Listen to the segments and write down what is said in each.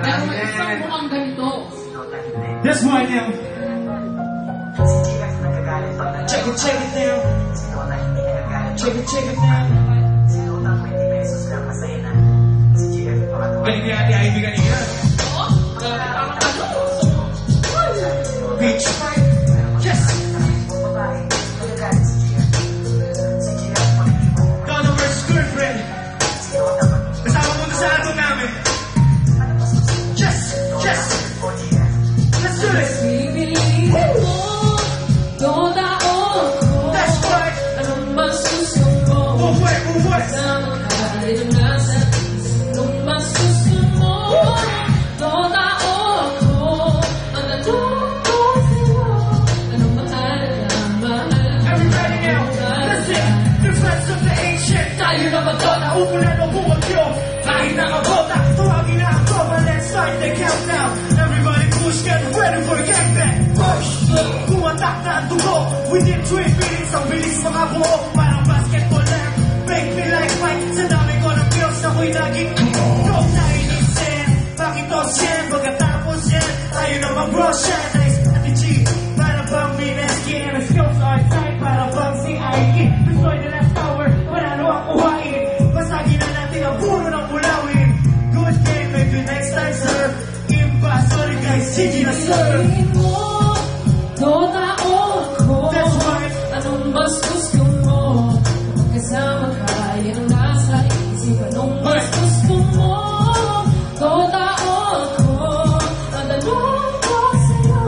Pero may isang mukhang ganito. This one now. Check it now. Check it now. Galing niya ate Ivy kanina. Oo? Parang ano? Beach. Yes! Donald's girlfriend. Kasama mo na sa album namin. Yes! Yes! Let's do this! Pipiliin mo, toda o ko. That's right! Anong mas gusto mo? Move it! Kasama ka rin nasa isip. Anong mas gusto mo? Toda o ko. Ang tanong ko sa'yo, anong mahalaga, mahalaga. Everybody now, listen! Defense of the ancient. Tayo na ba to? Naupulan o bumagyo? Kahit nakabota, tuwagin na ako. But let's start the countdown. Everybody push, get ready for the gangbang. Push! Kumatak na ang dugo. Within 3 minutes, ang bilis mga buo. Parang basketball lang. Make me like Mike. Sa dami ko ng girls, ako'y naging Kung nainisin, bakit to sin? Pagkatapos yan, tayo na mag-brush yan. Nice, Ate G, para bang minaskin. Ang skills are tight, para bang si Ike. Destroy the last tower, panalo ang kuhain. Basagin na natin ang puno ng ulawin. Good game, maybe next time, sir. Impa, sorry guys, sige na, sir. Pipiliin mo, toda o ko. That's right. Anong mas gusto mo? Kasama ka, yan ang nasa isip. Anong mas gusto mo? Toda o ko. Ang tanong ko sa'yo,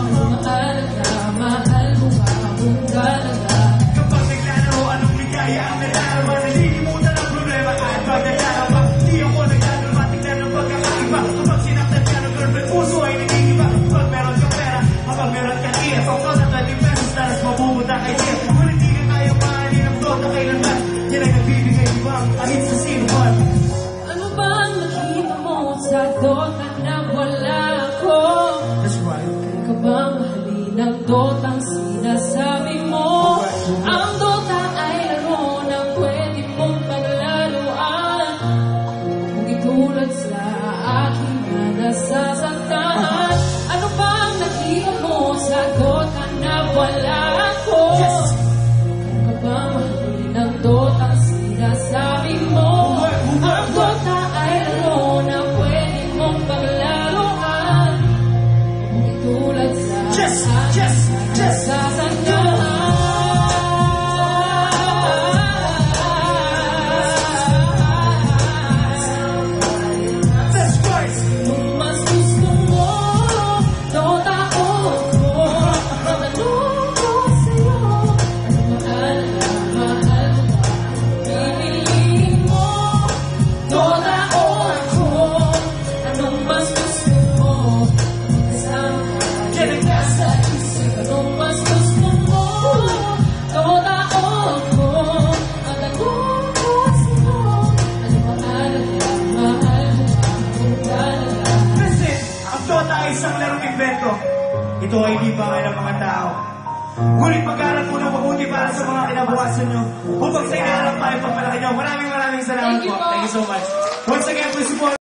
anong mahalaga, mahal mo ba kung galaga? Kapag naglalaro, anong ligaya ang nadarama? Nalilimutan ang problema at pag naglalaba. Di ako naglalaba, tignan ang pagkakaiba. Kapag sinaktan ka ng girlfriend, puso ay nagigiba. Kapag meron kang pera, kapag meron kang iya, pangkos at 20 pesos, taras mabubuta kay siya. Ngunit di ka kaya mahalin ang dota kailanman. Yan ang nagbibigay ibang kahit sa sino man. Ano ba ang nakita mo sa dota na wala ako? That's right. Kaya ka ba mahalin ang dotang sinasabi mo? Ang dota ay laro na pwede mong paglaruan. Kung itulad sa akin na nasasaktan. Ano ba ang nakita mo sa dota na wala ako? Yes. Kaya ka ba mahalin ang dotang sinasabi mo? Ang dota ay laro na pwede mong paglaruan. Kung itulad sa Yes, akin yes, na yes. nasasaktan. That's right. Kung mas gusto mo, dota o ko. Ang tanong ko sa'yo, anong mahalaga, mahal mo ba? Pipiliin mo, dota o ko. Anong mas gusto mo? Kasama ka, Get it, nasa isip. Anong mas gusto mo? Dota o ko. Ang tanong ko sa'yo, anong mahalaga, mahal mo ba? Kung galaga. Listen, ang Dota ay isang larong invento. Ito ay hindi bagay ng mga tao. Ngunit mag-aaral po ng mabuti para sa mga kinabukasan nyo. Upang sa inaarap tayo pagmalaki nyo. Maraming salamat Thank you po. po. Thank you so much. Once again, please support